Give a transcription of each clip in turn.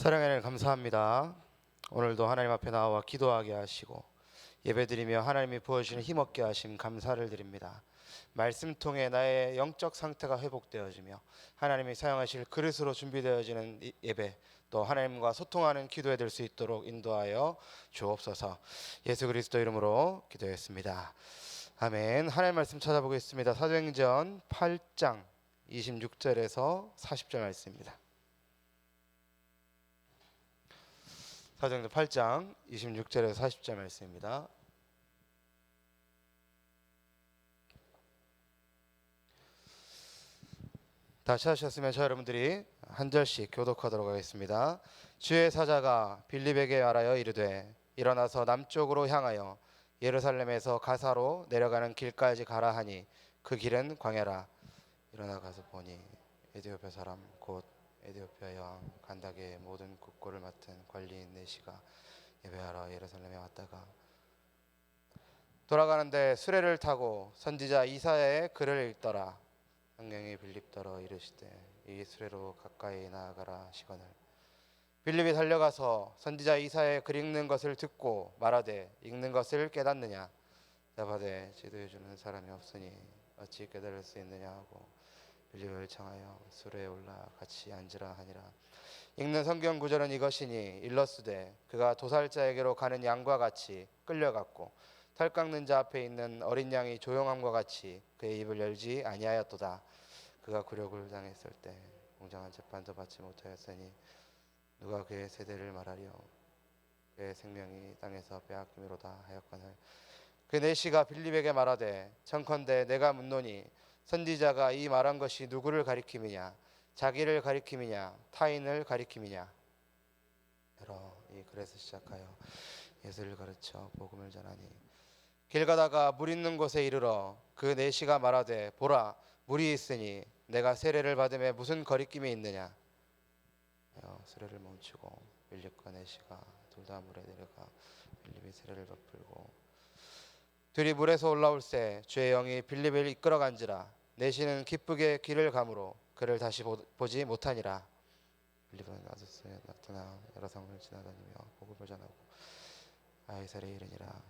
사랑의 하나님 감사합니다. 오늘도 하나님 앞에 나와 기도하게 하시고 예배드리며 하나님이 부어주시는 힘없게 하심 감사를 드립니다. 말씀 통해 나의 영적 상태가 회복되어지며 하나님이 사용하실 그릇으로 준비되어지는 예배, 또 하나님과 소통하는 기도에 될 수 있도록 인도하여 주옵소서. 예수 그리스도 이름으로 기도했습니다. 아멘. 하나님 말씀 찾아보겠습니다. 사도행전 8장 26절에서 40절 말씀입니다. 사도행전 8장 26절에서 40절 말씀입니다. 다 찾으셨으면 저 여러분들이 한 절씩 교독하도록 하겠습니다. 주의 사자가 빌립에게 말하여 이르되 일어나서 남쪽으로 향하여 예루살렘에서 가사로 내려가는 길까지 가라 하니 그 길은 광야라. 일어나 가서 보니 에디오피아 사람 곧 에디오피아 여왕 간다게의 모든 국고를 맡은 관리인 네시가 예배하러 예루살렘에 왔다가 돌아가는데 수레를 타고 선지자 이사야의 글을 읽더라. 성령이 빌립더러 이르시되 이 수레로 가까이 나아가라 하시거늘 빌립이 달려가서 선지자 이사야의 글 읽는 것을 듣고 말하되 읽는 것을 깨닫느냐 대답하되 지도해 주는 사람이 없으니 어찌 깨달을 수 있느냐 하고 빌립을 청하여 수레에 올라 같이 앉으라 하니라. 읽는 성경 구절은 이것이니 일러스되 그가 도살자에게로 가는 양과 같이 끌려갔고 털 깎는 자 앞에 있는 어린 양이 조용함과 같이 그의 입을 열지 아니하였도다. 그가 굴욕을 당했을 때 공정한 재판도 받지 못하였으니 누가 그의 세대를 말하리요. 그의 생명이 땅에서 빼앗김이로다 하였거늘 그 네시가 빌립에게 말하되 청컨대 내가 묻노니 선지자가 이 말한 것이 누구를 가리킴이냐 자기를 가리킴이냐 타인을 가리킴이냐. 여러 이 글에서 시작하여 예수를 가르쳐 복음을 전하니 길 가다가 물 있는 곳에 이르러 그 네시가 말하되 보라 물이 있으니 내가 세례를 받음에 무슨 거리낌이 있느냐. 수레를 멈추고 빌립과 네시가 둘 다 물에 내려가 빌립이 세례를 베풀고 둘이 물에서 올라올새 주의 영이 빌립을 이끌어간지라. 네시는 기쁘게 길을 가므로 그를 다시 보지 못하니라. 빌립은 아소스에 나타나 여러 성을 지나다니며 복음을 전하고 아이사리에 이르니라.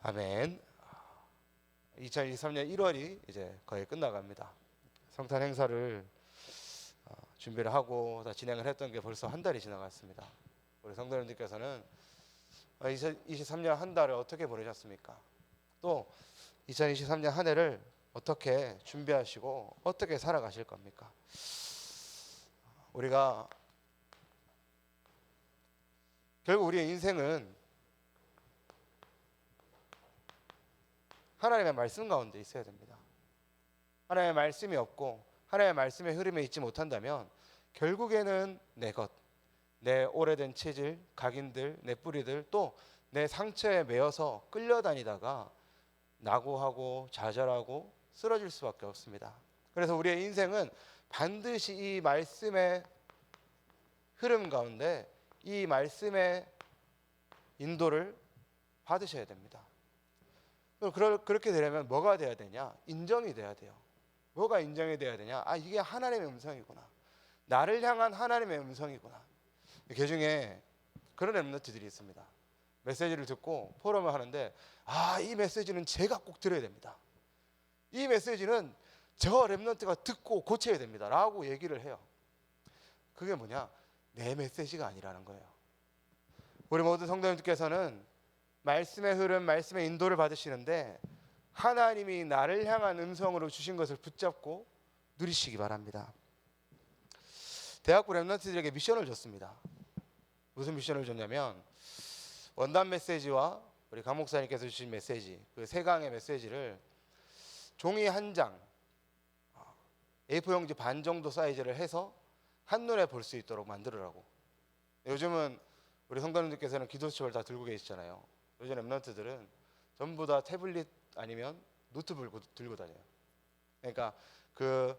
아멘. 2023년 1월이 이제 거의 끝나갑니다. 성탄 행사를 준비를 하고 다 진행을 했던 게 벌써 한 달이 지나갔습니다. 우리 성도님들께서는 2023년 한 달을 어떻게 보내셨습니까? 또 2023년 한 해를 어떻게 준비하시고 어떻게 살아가실 겁니까? 우리가 결국 우리의 인생은 하나님의 말씀 가운데 있어야 됩니다. 하나님의 말씀이 없고 하나님의 말씀의 흐름에 있지 못한다면 결국에는 내 것, 내 오래된 체질, 각인들, 내 뿌리들 또 내 상처에 매여서 끌려다니다가 낙오하고 좌절하고 쓰러질 수밖에 없습니다. 그래서 우리의 인생은 반드시 이 말씀의 흐름 가운데 이 말씀의 인도를 받으셔야 됩니다. 그렇게 되려면 뭐가 돼야 되냐? 인정이 돼야 돼요. 뭐가 인정이 돼야 되냐? 이게 하나님의 음성이구나. 나를 향한 하나님의 음성이구나. 개중에 그런 렘넌트들이 있습니다. 메시지를 듣고 포럼을 하는데 이 메시지는 제가 꼭 들어야 됩니다. 이 메시지는 저 렘넌트가 듣고 고쳐야 됩니다 라고 얘기를 해요. 그게 뭐냐? 내 메시지가 아니라는 거예요. 우리 모든 성도님들께서는 말씀의 흐름, 말씀의 인도를 받으시는데 하나님이 나를 향한 음성으로 주신 것을 붙잡고 누리시기 바랍니다. 대학부 렘넌트들에게 미션을 줬습니다. 무슨 미션을 줬냐면 원단 메시지와 우리 강 목사님께서 주신 메시지, 그 세 강의 메시지를 종이 한 장, A4 용지 반 정도 사이즈를 해서 한눈에 볼 수 있도록 만들으라고. 요즘은 우리 성도님들께서는 기도수첩을 다 들고 계시잖아요. 요즘 렘넌트들은 전부 다 태블릿 아니면 노트북을 들고 다녀요. 그러니까 그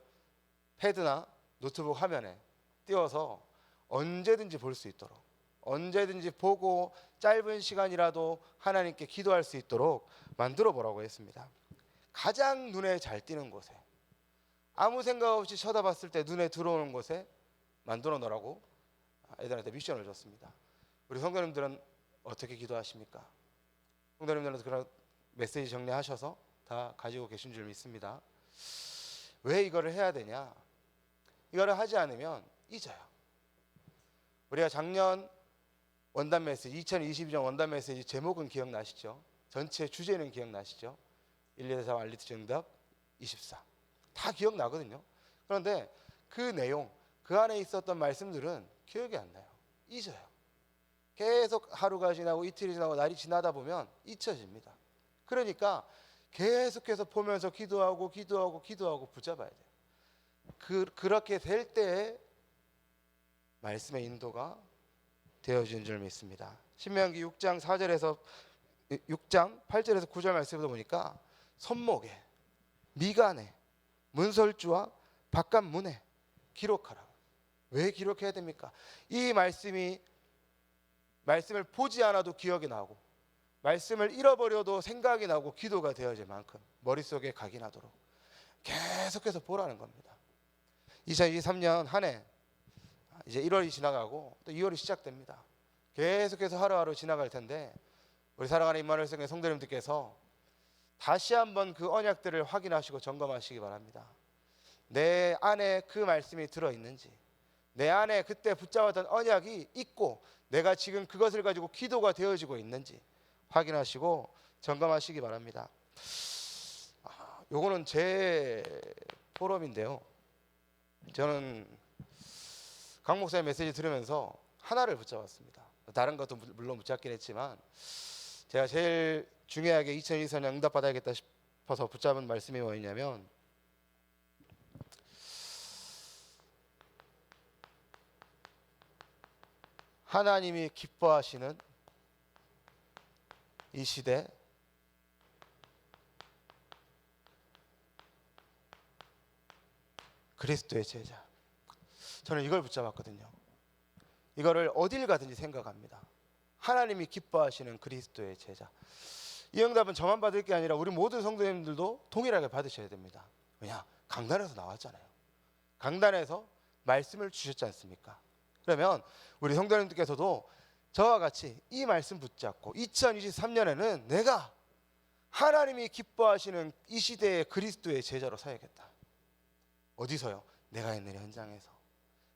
패드나 노트북 화면에 띄워서 언제든지 볼 수 있도록, 언제든지 보고 짧은 시간이라도 하나님께 기도할 수 있도록 만들어 보라고 했습니다. 가장 눈에 잘 띄는 곳에, 아무 생각 없이 쳐다봤을 때 눈에 들어오는 곳에 만들어 놓으라고 애들한테 미션을 줬습니다. 우리 성도님들은 어떻게 기도하십니까? 성도님들은 그런 메시지 정리하셔서 다 가지고 계신 줄 믿습니다. 왜 이거를 해야 되냐? 이거를 하지 않으면 잊어요. 우리가 작년 원단 메시지, 2022년 원단 메시지 제목은 기억나시죠? 전체 주제는 기억나시죠? 1, 2, 3 알리트 정답 24. 다 기억나거든요. 그런데 그 내용, 그 안에 있었던 말씀들은 기억이 안 나요. 잊어요. 계속 하루가 지나고 이틀이 지나고 날이 지나다 보면 잊혀집니다. 그러니까 계속해서 보면서 기도하고 붙잡아야 돼요. 그렇게 될 때에 말씀의 인도가 되어지는 줄 믿습니다. 신명기 6장 8절에서 9절 말씀을 보니까 손목에, 미간에, 문설주와 바깥문에 기록하라. 왜 기록해야 됩니까? 이 말씀을 보지 않아도 기억이 나고 말씀을 잃어버려도 생각이 나고 기도가 되어질 만큼 머릿속에 각인하도록 계속해서 보라는 겁니다. 2023년 한 해 이제 1월이 지나가고 또 2월이 시작됩니다. 계속해서 하루하루 지나갈 텐데 우리 사랑하는 임마누엘 성교회 성도님들께서 다시 한번 그 언약들을 확인하시고 점검하시기 바랍니다. 내 안에 그 말씀이 들어있는지, 내 안에 그때 붙잡았던 언약이 있고 내가 지금 그것을 가지고 기도가 되어지고 있는지 확인하시고 점검하시기 바랍니다. 요거는 제 포럼인데요. 저는 강 목사의 메시지 들으면서 하나를 붙잡았습니다. 다른 것도 물론 붙잡긴 했지만 제가 제일 중요하게 2024년 응답받아야겠다 싶어서 붙잡은 말씀이 뭐였냐면 하나님이 기뻐하시는 이 시대 그리스도의 제자. 저는 이걸 붙잡았거든요. 이거를 어딜 가든지 생각합니다. 하나님이 기뻐하시는 그리스도의 제자. 이 응답은 저만 받을 게 아니라 우리 모든 성도님들도 동일하게 받으셔야 됩니다. 왜냐? 강단에서 나왔잖아요. 강단에서 말씀을 주셨지 않습니까? 그러면 우리 성도님들께서도 저와 같이 이 말씀 붙잡고 2023년에는 내가 하나님이 기뻐하시는 이 시대의 그리스도의 제자로 서야겠다. 어디서요? 내가 있는 현장에서,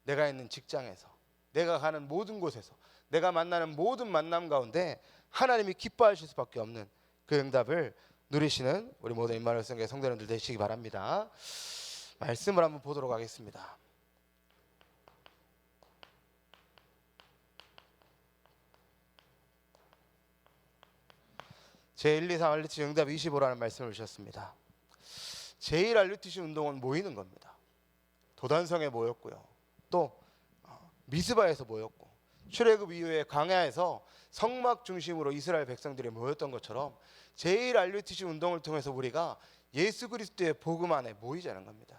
내가 있는 직장에서, 내가 가는 모든 곳에서, 내가 만나는 모든 만남 가운데 하나님이 기뻐하실 수밖에 없는 그 응답을 누리시는 우리 모든 임마누엘 성교회 성도님들 되시기 바랍니다. 말씀을 한번 보도록 하겠습니다. 제1, 2, 3 알리티시 응답 25라는 말씀을 주셨습니다. 제1 알리티시 운동은 모이는 겁니다. 도단성에 모였고요. 또 미스바에서 모였고 출애굽 이후에 광야에서 성막 중심으로 이스라엘 백성들이 모였던 것처럼 제1 알리티시 운동을 통해서 우리가 예수 그리스도의 복음 안에 모이자는 겁니다.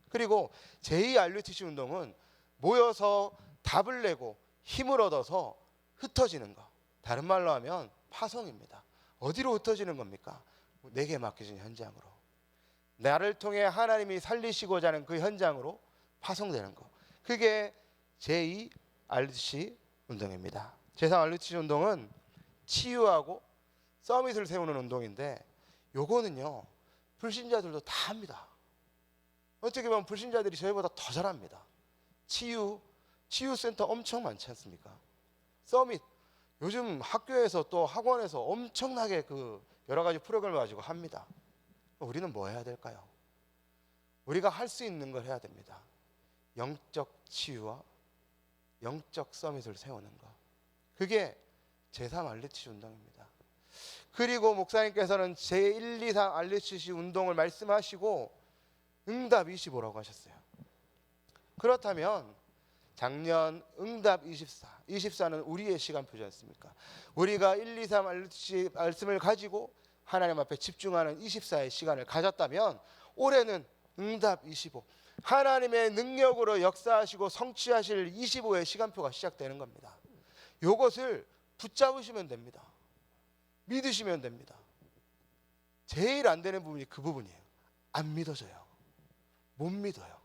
그리고 제2 알리티시 운동은 모여서 답을 내고 힘을 얻어서 흩어지는 것. 다른 말로 하면 파송입니다. 어디로 흩어지는 겁니까? 내게 맡겨진 현장으로. 나를 통해 하나님이 살리시고자 하는 그 현장으로 파송되는 것. 그게 제2 알리티시 운동입니다. 제3 알리티시 운동은 치유하고 서밋을 세우는 운동인데 요거는요 불신자들도 다 합니다. 어떻게 보면 불신자들이 저희보다 더 잘합니다. 치유센터 엄청 많지 않습니까? 서밋 요즘 학교에서 또 학원에서 엄청나게 그 여러 가지 프로그램을 가지고 합니다. 우리는 뭐 해야 될까요? 우리가 할 수 있는 걸 해야 됩니다. 영적 치유와 영적 서밋을 세우는 것. 그게 제3 알리티시 운동입니다. 그리고 목사님께서는 제1, 2, 3 알리티시 운동을 말씀하시고 응답 25라고 하셨어요. 그렇다면 작년 응답 24는 우리의 시간표지 않습니까? 우리가 1, 2, 3 알리티시 말씀을 가지고 하나님 앞에 집중하는 24의 시간을 가졌다면 올해는 응답 25 하나님의 능력으로 역사하시고 성취하실 25의 시간표가 시작되는 겁니다. 이것을 붙잡으시면 됩니다. 믿으시면 됩니다. 제일 안 되는 부분이 그 부분이에요. 안 믿어져요. 못 믿어요.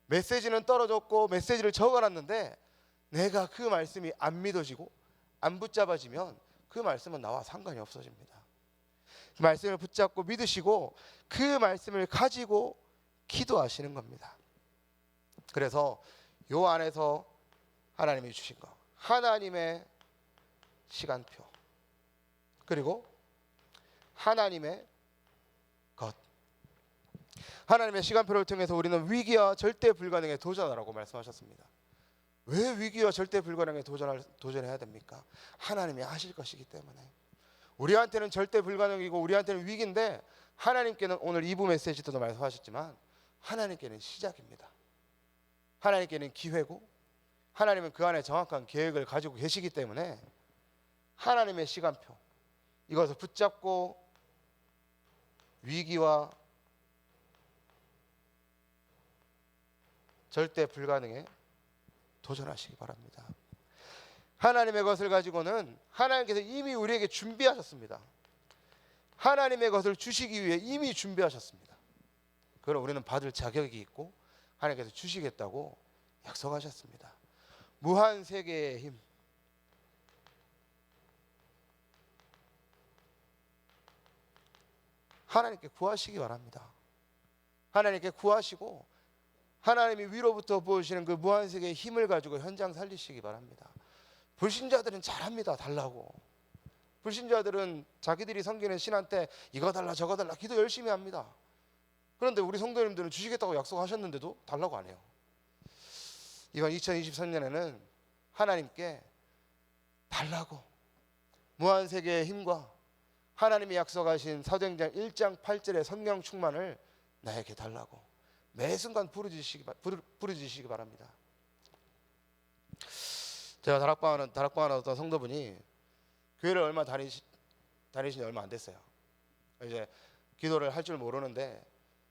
메시지는 떨어졌고 메시지를 적어놨는데 내가 그 말씀이 안 믿어지고 안 붙잡아지면 그 말씀은 나와 상관이 없어집니다. 그 말씀을 붙잡고 믿으시고 그 말씀을 가지고 기도하시는 겁니다. 그래서 요 안에서 하나님이 주신 거, 하나님의 시간표, 그리고 하나님의 것. 하나님의 시간표를 통해서 우리는 위기와 절대 불가능에 도전하라고 말씀하셨습니다. 왜 위기와 절대 불가능에 도전해야 됩니까? 하나님이 하실 것이기 때문에. 우리한테는 절대 불가능이고 우리한테는 위기인데, 하나님께는, 오늘 2부 메시지 때도 말씀하셨지만, 하나님께는 시작입니다. 하나님께는 기회고, 하나님은 그 안에 정확한 계획을 가지고 계시기 때문에 하나님의 시간표, 이것을 붙잡고 위기와 절대 불가능에 도전하시기 바랍니다. 하나님의 것을 가지고는 하나님께서 이미 우리에게 준비하셨습니다. 하나님의 것을 주시기 위해 이미 준비하셨습니다. 그럼 우리는 받을 자격이 있고 하나님께서 주시겠다고 약속하셨습니다. 무한 세계의 힘, 하나님께 구하시기 바랍니다. 하나님께 구하시고 하나님이 위로부터 부어주시는 그 무한세계의 힘을 가지고 현장 살리시기 바랍니다. 불신자들은 잘합니다. 달라고. 불신자들은 자기들이 섬기는 신한테 이거 달라 저거 달라 기도 열심히 합니다. 그런데 우리 성도님들은 주시겠다고 약속하셨는데도 달라고 안 해요. 이번 2023년에는 하나님께 달라고, 무한세계의 힘과 하나님이 약속하신 사도행전 1장 8절의 성령 충만을 나에게 달라고 매 순간 부르짖으시기 바랍니다. 제가 다락방하는 어떤 성도분이 교회를 얼마 다니신 지 얼마 안 됐어요. 이제 기도를 할 줄 모르는데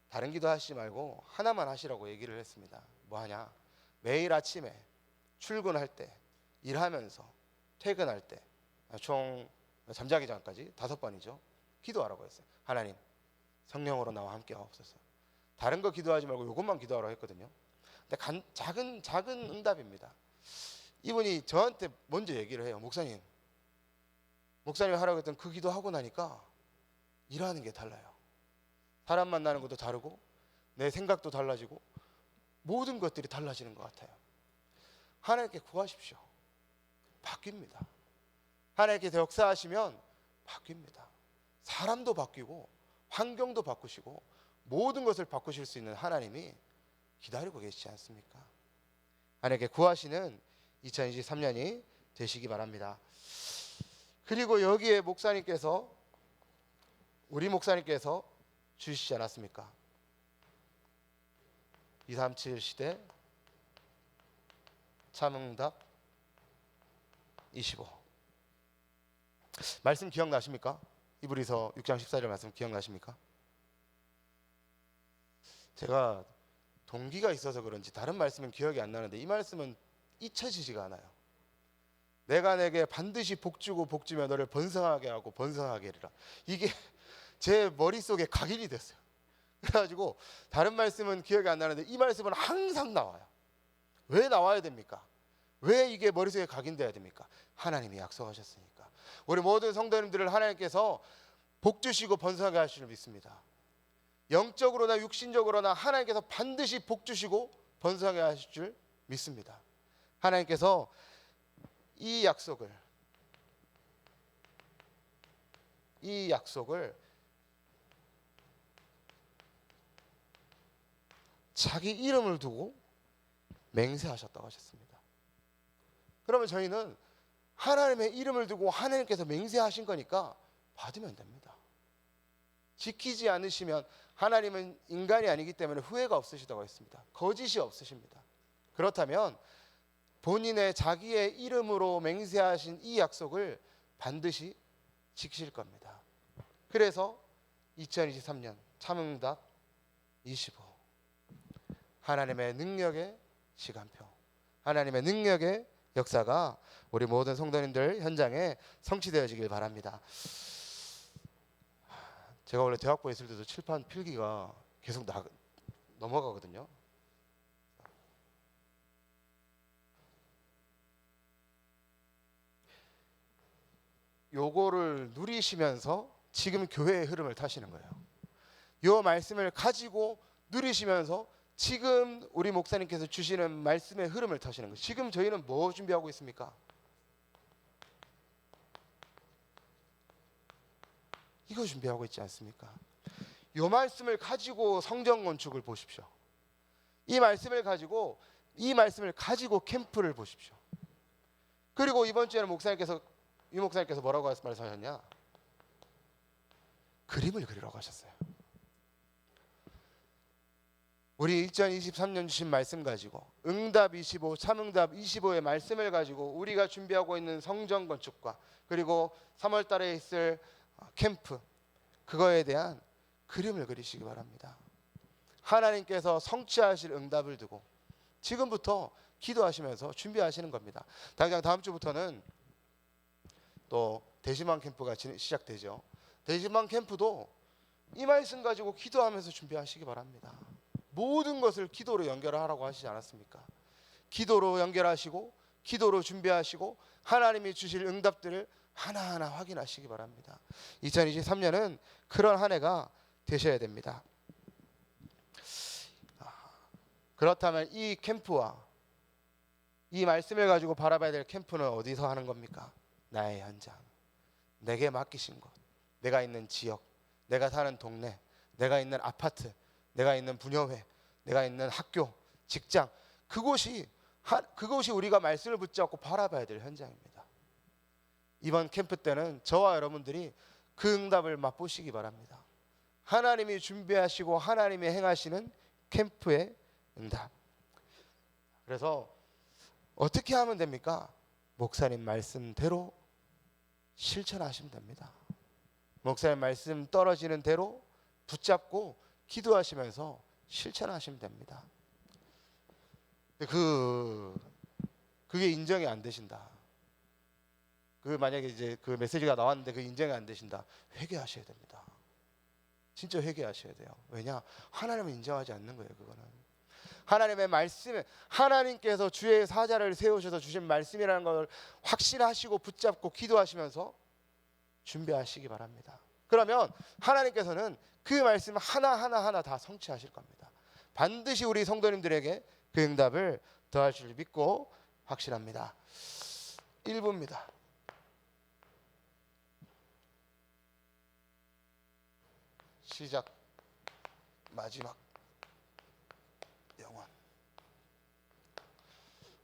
다른 기도 하시지 말고 하나만 하시라고 얘기를 했습니다. 뭐 하냐? 매일 아침에 출근할 때, 일하면서 퇴근할 때, 총 잠자기 전까지 5번이죠. 기도하라고 했어요. 하나님, 성령으로 나와 함께 하옵소서. 다른 거 기도하지 말고 이것만 기도하라고 했거든요. 근데 작은 응답입니다. 이분이 저한테 먼저 얘기를 해요. 목사님이 하라고 했던 그 기도하고 나니까 일하는 게 달라요. 사람 만나는 것도 다르고 내 생각도 달라지고 모든 것들이 달라지는 것 같아요. 하나님께 구하십시오. 바뀝니다. 하나님께서 역사하시면 바뀝니다. 사람도 바뀌고 환경도 바꾸시고 모든 것을 바꾸실 수 있는 하나님이 기다리고 계시지 않습니까? 하나님께 구하시는 2023년이 되시기 바랍니다. 그리고 여기에 우리 목사님께서 주시지 않았습니까? 237 시대 참응답 25. 말씀 기억나십니까? 히브리서 6장 14절 말씀 기억나십니까? 제가 동기가 있어서 그런지 다른 말씀은 기억이 안 나는데 이 말씀은 잊혀지지가 않아요. 내가 내게 반드시 복주고 복주며 너를 번성하게 하고 번성하게 하리라. 이게 제 머릿속에 각인이 됐어요. 그래가지고 다른 말씀은 기억이 안 나는데 이 말씀은 항상 나와요. 왜 나와야 됩니까? 왜 이게 머릿속에 각인돼야 됩니까? 하나님이 약속하셨으니까. 우리 모든 성도님들을 하나님께서 복주시고 번성하게 하실 줄 믿습니다. 영적으로나 육신적으로나 하나님께서 반드시 복주시고 번성하게 하실 줄 믿습니다. 하나님께서 이 약속을 자기 이름을 두고 맹세하셨다고 하셨습니다. 그러면 저희는 하나님의 이름을 두고 하나님께서 맹세하신 거니까 받으면 됩니다. 지키지 않으시면 하나님은 인간이 아니기 때문에 후회가 없으시다고 했습니다. 거짓이 없으십니다. 그렇다면 본인의 자기의 이름으로 맹세하신 이 약속을 반드시 지키실 겁니다. 그래서 2023년 참응답 25, 하나님의 능력의 시간표, 하나님의 능력의 역사가 우리 모든 성도님들 현장에 성취되어지길 바랍니다. 제가 원래 대학부에 있을 때도 칠판 필기가 계속 넘어가거든요. 요거를 누리시면서 지금 교회의 흐름을 타시는 거예요. 요 말씀을 가지고 누리시면서 지금 우리 목사님께서 주시는 말씀의 흐름을 타시는 거예요. 지금 저희는 뭐 준비하고 있습니까? 이거 준비하고 있지 않습니까? 요 말씀을 가지고 성전 건축을 보십시오. 이 말씀을 가지고 캠프를 보십시오. 그리고 이번 주에는 이 목사님께서 뭐라고 말씀하셨냐? 그림을 그리라고 하셨어요. 우리 2023년 주신 말씀 가지고 응답 25, 참응답 25의 말씀을 가지고 우리가 준비하고 있는 성전 건축과 그리고 3월 달에 있을 캠프, 그거에 대한 그림을 그리시기 바랍니다. 하나님께서 성취하실 응답을 두고 지금부터 기도하시면서 준비하시는 겁니다. 당장 다음 주부터는 또 대시방 캠프가 시작되죠. 대시방 캠프도 이 말씀 가지고 기도하면서 준비하시기 바랍니다. 모든 것을 기도로 연결하라고 하시지 않았습니까? 기도로 연결하시고 기도로 준비하시고 하나님이 주실 응답들을 하나하나 확인하시기 바랍니다. 2023년은 그런 한 해가 되셔야 됩니다. 그렇다면 이 캠프와 이 말씀을 가지고 바라봐야 될 캠프는 어디서 하는 겁니까? 나의 현장, 내게 맡기신 곳, 내가 있는 지역, 내가 사는 동네, 내가 있는 아파트, 내가 있는 분여회, 내가 있는 학교, 직장, 그곳이 우리가 말씀을 붙잡고 바라봐야 될 현장입니다. 이번 캠프 때는 저와 여러분들이 그 응답을 맛보시기 바랍니다. 하나님이 준비하시고 하나님이 행하시는 캠프의 응답. 그래서 어떻게 하면 됩니까? 목사님 말씀대로 실천하시면 됩니다. 목사님 말씀 떨어지는 대로 붙잡고 기도하시면서 실천하시면 됩니다. 그게 인정이 안 되신다. 만약에 이제 그 메시지가 나왔는데 그 인정이 안 되신다. 회개하셔야 됩니다. 진짜 회개하셔야 돼요. 왜냐? 하나님은 인정하지 않는 거예요. 그거는 하나님의 말씀, 하나님께서 주의 사자를 세우셔서 주신 말씀이라는 걸 확신하시고 붙잡고 기도하시면서 준비하시기 바랍니다. 그러면 하나님께서는 그 말씀 하나하나 다 성취하실 겁니다. 반드시 우리 성도님들에게 그 응답을 더하실 줄 믿고 확신합니다. 1부입니다. 시작. 마지막 영원.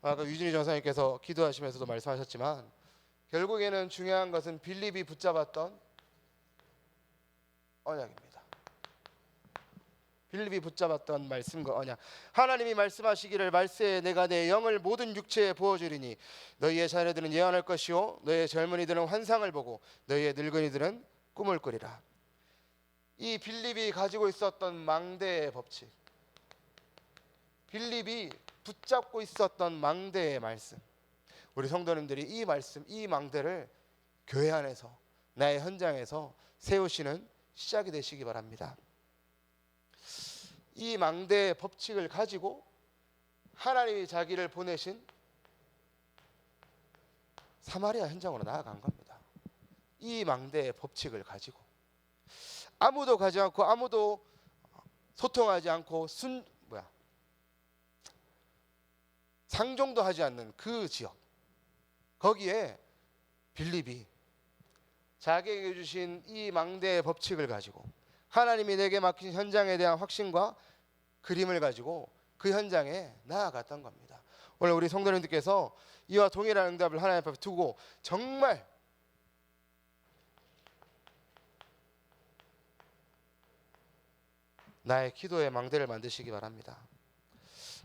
아까 유진희 전사님께서 기도하시면서도 말씀하셨지만 결국에는 중요한 것은 빌립이 붙잡았던 언약입니다. 빌립이 붙잡았던 말씀과 언약. 하나님이 말씀하시기를 말세에 내가 내 영을 모든 육체에 부어주리니 너희의 자녀들은 예언할 것이요 너희의 젊은이들은 환상을 보고 너희의 늙은이들은 꿈을 꾸리라. 이 빌립이 가지고 있었던 망대의 법칙, 빌립이 붙잡고 있었던 망대의 말씀, 우리 성도님들이 이 말씀, 이 망대를 교회 안에서 나의 현장에서 세우시는 시작이 되시기 바랍니다. 이 망대의 법칙을 가지고 하나님이 자기를 보내신 사마리아 현장으로 나아간 겁니다. 이 망대의 법칙을 가지고 아무도 가지 않고 아무도 소통하지 않고 상종도 하지 않는 그 지역, 거기에 빌립이 자기에게 주신 이 망대의 법칙을 가지고 하나님이 내게 맡긴 현장에 대한 확신과 그림을 가지고 그 현장에 나아갔던 겁니다. 오늘 우리 성도님들께서 이와 동일한 응답을 하나님 앞에 두고 정말 나의 기도의 망대를 만드시기 바랍니다.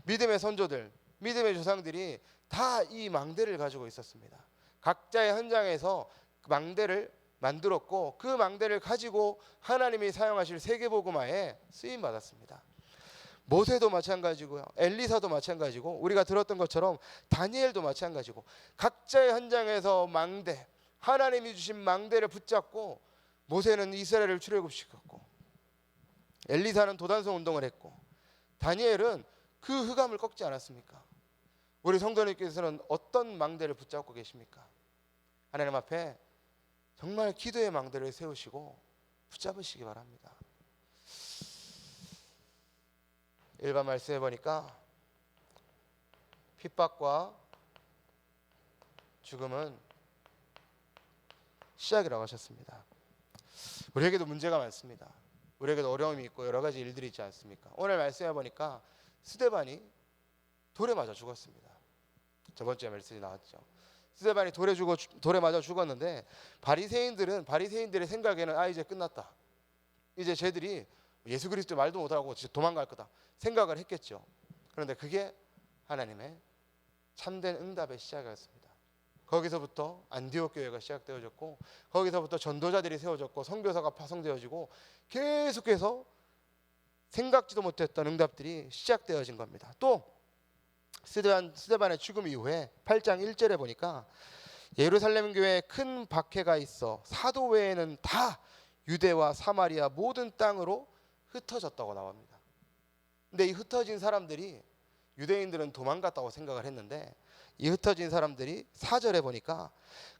믿음의 선조들, 믿음의 조상들이 다 이 망대를 가지고 있었습니다. 각자의 현장에서 그 망대를 만들었고 그 망대를 가지고 하나님이 사용하실 세계복음화에 쓰임 받았습니다. 모세도 마찬가지고요, 엘리사도 마찬가지고, 우리가 들었던 것처럼 다니엘도 마찬가지고, 각자의 현장에서 망대, 하나님이 주신 망대를 붙잡고 모세는 이스라엘을 출애굽시켰고, 엘리사는 도단성 운동을 했고, 다니엘은 그 흑암을 꺾지 않았습니까? 우리 성도님께서는 어떤 망대를 붙잡고 계십니까? 하나님 앞에 정말 기도의 망대를 세우시고 붙잡으시기 바랍니다. 일반 말씀해 보니까 핍박과 죽음은 시작이라고 하셨습니다. 우리에게도 문제가 많습니다. 우리에게도 어려움이 있고 여러 가지 일들이 있지 않습니까? 오늘 말씀해 보니까 스데반이 돌에 맞아 죽었습니다. 저번 주에 말씀이 나왔죠. 스데반이 돌에 맞아 죽었는데 바리새인들의 생각에는 이제 끝났다. 이제 쟤들이 예수 그리스도 말도 못하고 도망갈 거다 생각을 했겠죠. 그런데 그게 하나님의 참된 응답의 시작이었습니다. 거기서부터 안디옥 교회가 시작되어졌고 거기서부터 전도자들이 세워졌고 선교사가 파송되어지고 계속해서 생각지도 못했던 응답들이 시작되어진 겁니다. 또 스데반의 죽음 이후에 8장 1절에 보니까 예루살렘 교회에 큰 박해가 있어 사도 외에는 다 유대와 사마리아 모든 땅으로 흩어졌다고 나옵니다. 근데 이 흩어진 사람들이 유대인들은 도망갔다고 생각을 했는데 이 흩어진 사람들이 4절에 보니까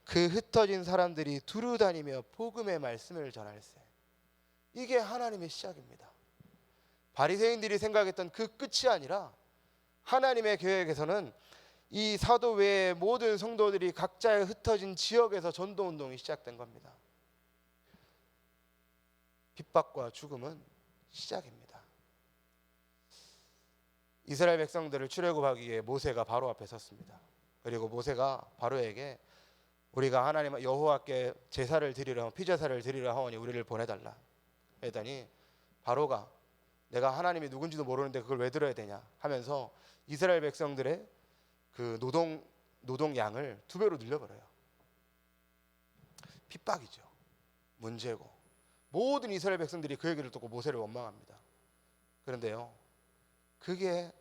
그 흩어진 사람들이 두루 다니며 복음의 말씀을 전할세. 이게 하나님의 시작입니다. 바리새인들이 생각했던 그 끝이 아니라 하나님의 계획에서는 이 사도 외의 모든 성도들이 각자의 흩어진 지역에서 전도운동이 시작된 겁니다. 핍박과 죽음은 시작입니다. 이스라엘 백성들을 출애굽하기 위해 모세가 바로 앞에 섰습니다. 그리고 모세가 바로에게 우리가 하나님 여호와께 제사를 드리려 피제사를 드리려 하오니 우리를 보내달라 했더니 바로가 내가 하나님이 누군지도 모르는데 그걸 왜 들어야 되냐 하면서 이스라엘 백성들의 그 노동 양을 2배로 늘려버려요. 핍박이죠. 문제고 모든 이스라엘 백성들이 그 얘기를 듣고 모세를 원망합니다. 그런데요, 그게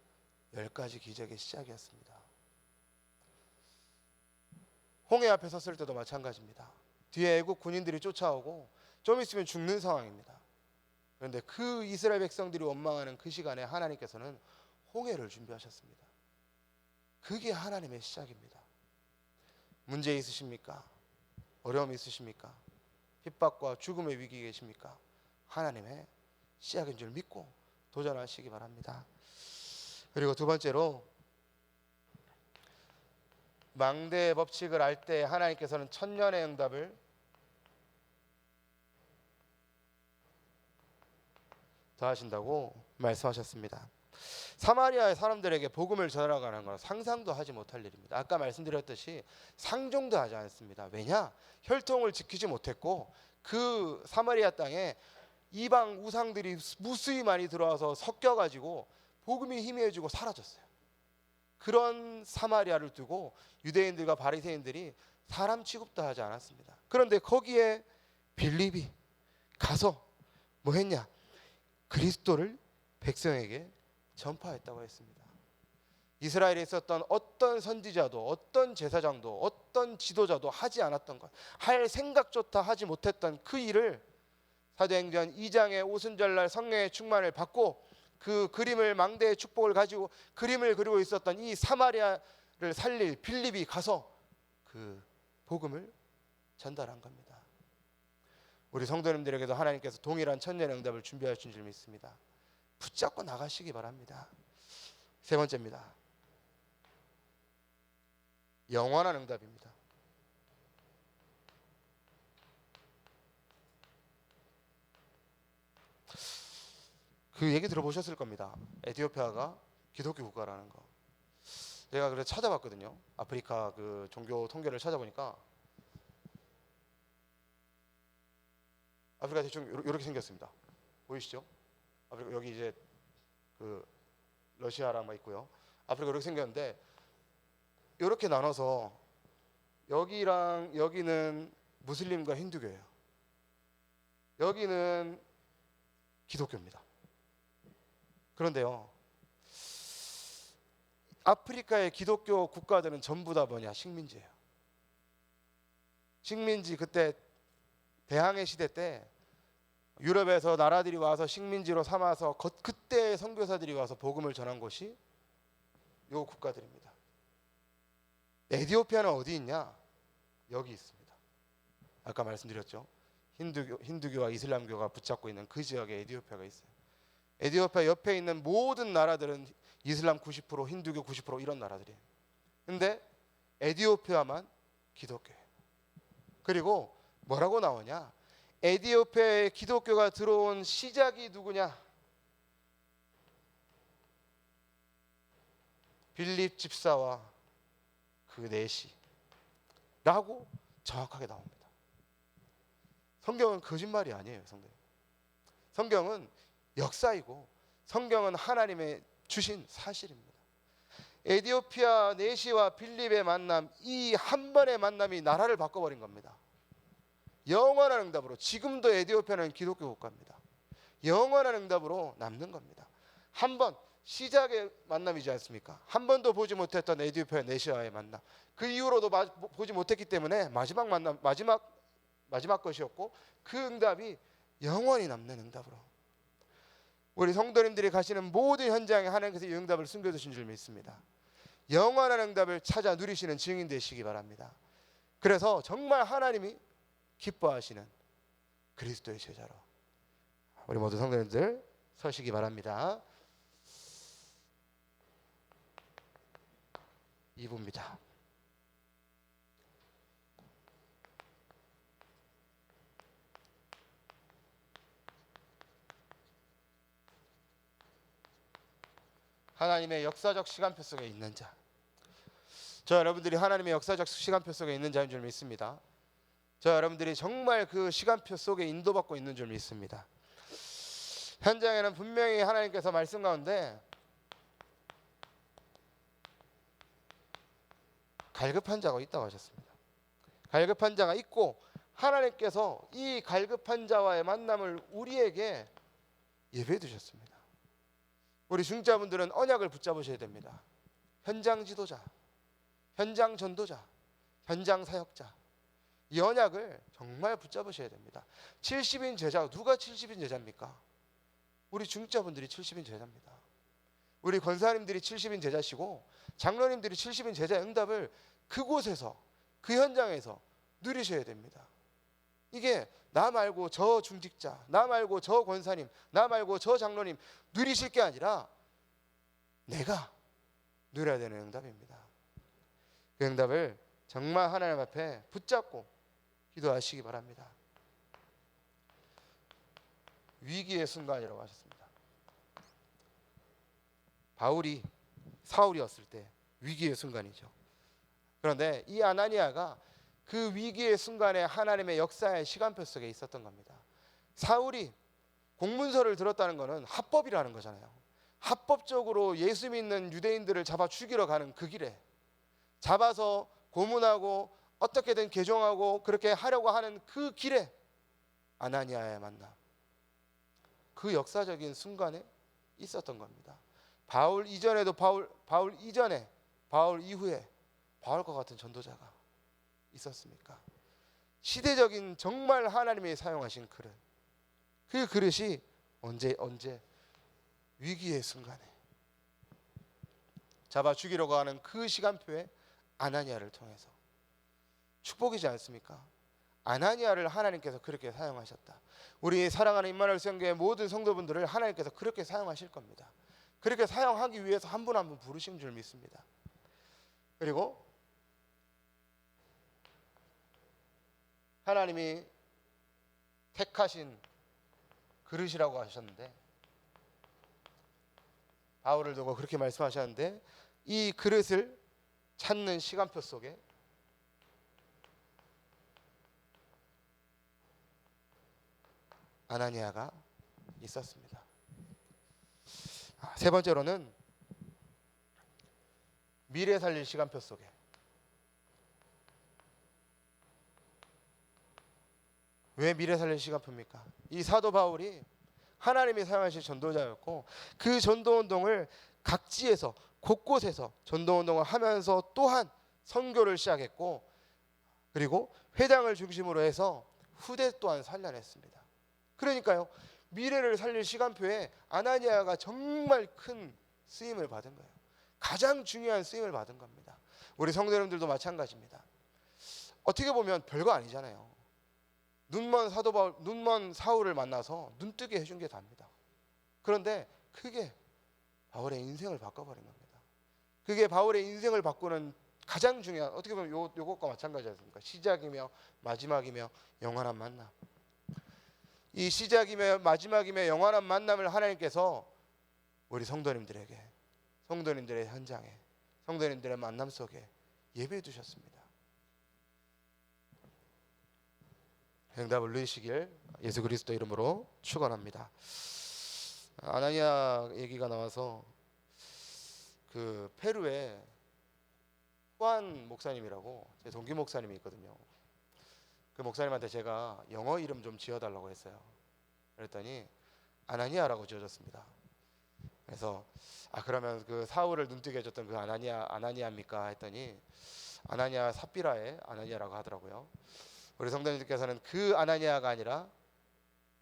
10가지 기적의 시작이었습니다. 홍해 앞에 섰을 때도 마찬가지입니다. 뒤에 애국 군인들이 쫓아오고 좀 있으면 죽는 상황입니다. 그런데 그 이스라엘 백성들이 원망하는 그 시간에 하나님께서는 홍해를 준비하셨습니다. 그게 하나님의 시작입니다. 문제 있으십니까? 어려움 있으십니까? 핍박과 죽음의 위기에 계십니까? 하나님의 시작인 줄 믿고 도전하시기 바랍니다. 그리고 두 번째로 망대의 법칙을 알 때 하나님께서는 천년의 응답을 더하신다고 말씀하셨습니다. 사마리아의 사람들에게 복음을 전하가는 건 상상도 하지 못할 일입니다. 아까 말씀드렸듯이 상종도 하지 않습니다. 왜냐? 혈통을 지키지 못했고 그 사마리아 땅에 이방 우상들이 무수히 많이 들어와서 섞여가지고 복음이 희미해지고 사라졌어요. 그런 사마리아를 두고 유대인들과 바리새인들이 사람 취급도 하지 않았습니다. 그런데 거기에 빌립이 가서 뭐 했냐? 그리스도를 백성에게 전파했다고 했습니다. 이스라엘에 있었던 어떤 선지자도 어떤 제사장도 어떤 지도자도 하지 않았던 것, 할 생각조차 하지 못했던 그 일을 사도행전 2장의 오순절날 성령의 충만을 받고 그 그림을 망대의 축복을 가지고 그림을 그리고 있었던 이 사마리아를 살릴 빌립이 가서 그 복음을 전달한 겁니다. 우리 성도님들에게도 하나님께서 동일한 천년의 응답을 준비하신 줄 믿습니다. 붙잡고 나가시기 바랍니다. 세 번째입니다. 영원한 응답입니다. 그 얘기 들어보셨을 겁니다. 에티오피아가 기독교 국가라는 거. 제가 그래서 찾아봤거든요. 아프리카 그 종교 통계를 찾아보니까 아프리카 대충 이렇게 생겼습니다. 보이시죠? 아프리카 여기 이제 그 러시아랑 막 있고요. 아프리카 이렇게 생겼는데 이렇게 나눠서 여기랑 여기는 무슬림과 힌두교예요. 여기는 기독교입니다. 그런데요, 아프리카의 기독교 국가들은 전부 다 뭐냐? 식민지예요. 식민지 그때 대항해 시대 때 유럽에서 나라들이 와서 식민지로 삼아서 그때 선교사들이 와서 복음을 전한 곳이 이 국가들입니다. 에티오피아는 어디 있냐? 여기 있습니다. 아까 말씀드렸죠. 힌두교와 이슬람교가 붙잡고 있는 그 지역에 에티오피아가 있어요. 에티오피아 옆에 있는 모든 나라들은 이슬람 90%, 힌두교 90% 이런 나라들이에요. 근데 에티오피아만 기독교예요. 그리고 뭐라고 나오냐? 에티오피아에 기독교가 들어온 시작이 누구냐? 빌립 집사와 그 넷이라고 정확하게 나옵니다. 성경은 거짓말이 아니에요. 성경은 역사이고 성경은 하나님의 주신 사실입니다. 에티오피아 넷이와 빌립의 만남, 이 한 번의 만남이 나라를 바꿔버린 겁니다. 영원한 응답으로. 지금도 에티오피아는 기독교 국가입니다. 영원한 응답으로 남는 겁니다. 한 번 시작의 만남이지 않습니까? 한 번도 보지 못했던 에티오피아 넷이와의 만남, 그 이후로도 보지 못했기 때문에 마지막 만남, 마지막 것이었고, 그 응답이 영원히 남는 응답으로 우리 성도님들이 가시는 모든 현장에 하나님께서 이 응답을 숨겨두신 줄 믿습니다. 영원한 응답을 찾아 누리시는 증인 되시기 바랍니다. 그래서 정말 하나님이 기뻐하시는 그리스도의 제자로 우리 모두 성도님들 서시기 바랍니다. 2부입니다. 하나님의 역사적 시간표 속에 있는 자. 저 여러분들이 하나님의 역사적 시간표 속에 있는 자인 줄 믿습니다. 저 여러분들이 정말 그 시간표 속에 인도받고 있는 줄 믿습니다. 현장에는 분명히 하나님께서 말씀 가운데 갈급한 자가 있다고 하셨습니다. 갈급한 자가 있고 하나님께서 이 갈급한 자와의 만남을 우리에게 예배해 두셨습니다. 우리 중자분들은 언약을 붙잡으셔야 됩니다. 현장 지도자, 현장 전도자, 현장 사역자, 이 언약을 정말 붙잡으셔야 됩니다. 70인 제자, 누가 70인 제자입니까? 우리 중자분들이 70인 제자입니다. 우리 권사님들이 70인 제자시고 장로님들이 70인 제자의 응답을 그곳에서, 그 현장에서 누리셔야 됩니다. 이게 나 말고 저 중직자, 나 말고 저 권사님, 나 말고 저 장로님 누리실 게 아니라 내가 누려야 되는 응답입니다. 그 응답을 정말 하나님 앞에 붙잡고 기도하시기 바랍니다. 위기의 순간이라고 하셨습니다. 사울이었을 때 위기의 순간이죠. 그런데 이 아나니아가 그 위기의 순간에 하나님의 역사의 시간표 속에 있었던 겁니다. 사울이 공문서를 들었다는 것은 합법이라는 거잖아요. 합법적으로 예수 믿는 유대인들을 잡아 죽이러 가는 그 길에, 잡아서 고문하고 어떻게든 개종하고 그렇게 하려고 하는 그 길에 아나니아의 만남, 그 역사적인 순간에 있었던 겁니다. 바울 이전에도 바울 이전에, 바울 이후에 바울과 같은 전도자가 있었습니까? 시대적인 정말 하나님이 사용하신 그릇, 그 그릇이 언제 위기의 순간에 잡아 죽이려고 하는 그 시간표에 아나니아를 통해서 축복이지 않습니까? 아나니아를 하나님께서 그렇게 사용하셨다. 우리 사랑하는 임마누엘 수양교회 모든 성도분들을 하나님께서 그렇게 사용하실 겁니다. 그렇게 사용하기 위해서 한 분 한 분 부르신 줄 믿습니다. 그리고 하나님이 택하신 그릇이라고 하셨는데, 바울을 두고 그렇게 말씀하셨는데, 이 그릇을 찾는 시간표 속에 아나니아가 있었습니다. 세 번째로는 미래 살릴 시간표 속에, 왜 미래 살릴 시간표입니까? 이 사도 바울이 하나님이 사용하신 전도자였고, 그 전도운동을 각지에서 곳곳에서 전도운동을 하면서 또한 선교를 시작했고, 그리고 회당을 중심으로 해서 후대 또한 살려냈습니다. 그러니까요, 미래를 살릴 시간표에 아나니아가 정말 큰 쓰임을 받은 거예요. 가장 중요한 쓰임을 받은 겁니다. 우리 성도 여러분들도 마찬가지입니다. 어떻게 보면 별거 아니잖아요. 눈먼 사울을 만나서 눈뜨게 해준 게 답니다. 그런데 그게 바울의 인생을 바꿔버린 겁니다. 그게 바울의 인생을 바꾸는 가장 중요한, 어떻게 보면 요것과 마찬가지 않습니까? 시작이며 마지막이며 영원한 만남. 이 시작이며 마지막이며 영원한 만남을 하나님께서 우리 성도님들에게, 성도님들의 현장에, 성도님들의 만남 속에 예배해 두셨습니다. 응답을 누리시길 예수 그리스도 이름으로 축원합니다. 아나니아 얘기가 나와서 그 페루에 후안 목사님이라고 제 동기 목사님이 있거든요. 그 목사님한테 제가 영어 이름 좀 지어달라고 했어요. 그랬더니 아나니아라고 지어줬습니다. 그래서 그러면 그 사울을 눈뜨게 해줬던 그 아나니아입니까 했더니 아나니아 삽비라의 아나니아라고 하더라고요. 우리 성도님들께서는 그 아나니아가 아니라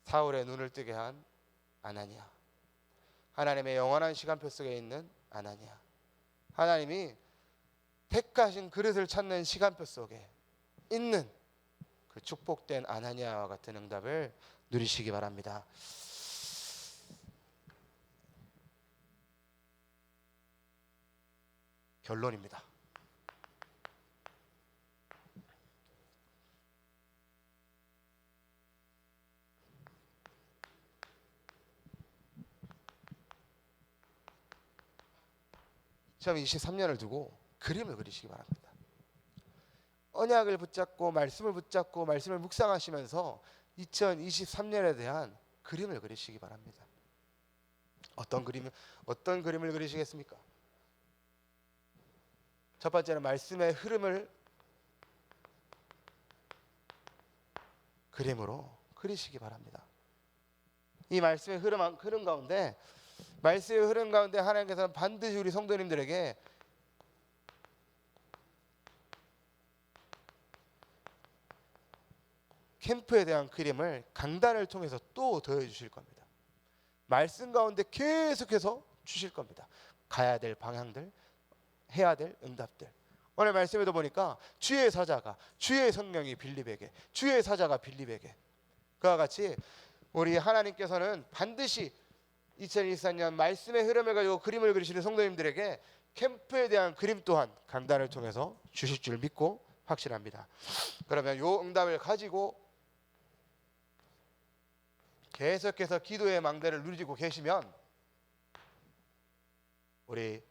사울의 눈을 뜨게 한 아나니아, 하나님의 영원한 시간표 속에 있는 아나니아, 하나님이 택하신 그릇을 찾는 시간표 속에 있는 그 축복된 아나니아와 같은 응답을 누리시기 바랍니다. 결론입니다. 처음 23년을 두고 그림을 그리시기 바랍니다. 언약을 붙잡고 말씀을 묵상하시면서 2023년에 대한 그림을 그리시기 바랍니다. 어떤 그림을 그리시겠습니까? 첫 번째는 말씀의 흐름을 그림으로 그리시기 바랍니다. 이 말씀의 흐름 가운데 하나님께서는 반드시 우리 성도님들에게 캠프에 대한 그림을 강단을 통해서 또 더해주실 겁니다. 말씀 가운데 계속해서 주실 겁니다. 가야 될 방향들, 해야 될 응답들. 오늘 말씀에도 보니까 주의 사자가, 주의 성령이 빌립에게, 주의 사자가 빌립에게, 그와 같이 우리 하나님께서는 반드시 2024년 말씀의 흐름을 가지고 그림을 그리시는 성도님들에게 캠프에 대한 그림 또한 강단을 통해서 주실 줄 믿고 확신합니다. 그러면 이 응답을 가지고 계속해서 기도의 망대를 누리고 계시면 우리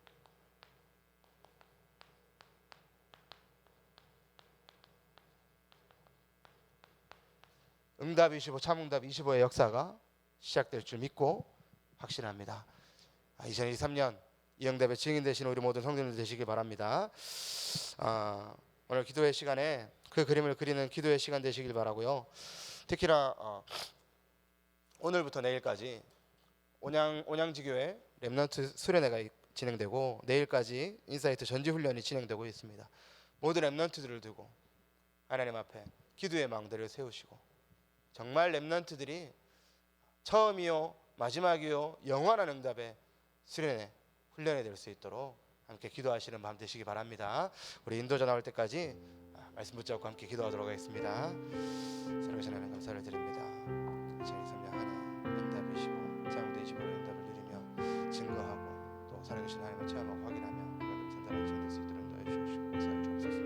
응답 25, 참응답 25의 역사가 시작될 줄 믿고 확신합니다. 2023년 이 응답의 증인 되신 우리 모든 성도님들 되시길 바랍니다. 오늘 기도의 시간에 그 그림을 그리는 기도의 시간 되시길 바라고요. 특히나 오늘부터 내일까지 온양지교회 렘넌트 수련회가 진행되고 내일까지 인사이트 전지훈련이 진행되고 있습니다. 모든 렘넌트들을 두고 하나님 앞에 기도의 망대를 세우시고 정말 렘넌트들이 처음이요 마지막이요 영원한 응답의 수련회 훈련이 될 수 있도록 함께 기도하시는 밤 되시기 바랍니다. 우리 인도자 나올 때까지 말씀 붙잡고 함께 기도하도록 하겠습니다. 살아계신 하나님 감사를 드립니다. 2023년 한 해 응답이시고 장대이시고 응답을 누리며 증거하고 또 살아계신 하나님을 체험하고 확인하며 그런 산단한 시간 될 수 있도록 인도해 주시고 역사를 주옵소서.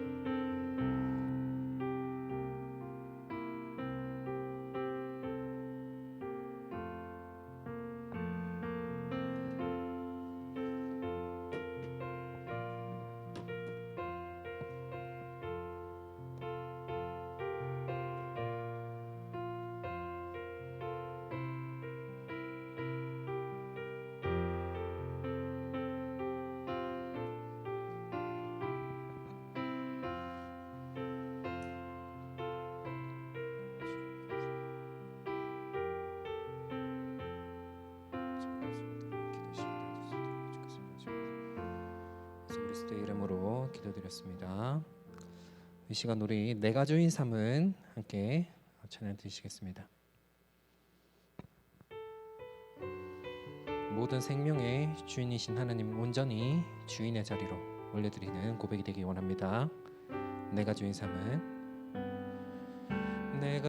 그리스도의 이름으로 기도드렸습니다. 이 시간 우리 내가 주인 삶은 함께 찬양 드리시겠습니다. 모든 생명의 주인이신 하나님 온전히 주인의 자리로 올려드리는 고백이 되기 원합니다. 내가 주인 삶은 내가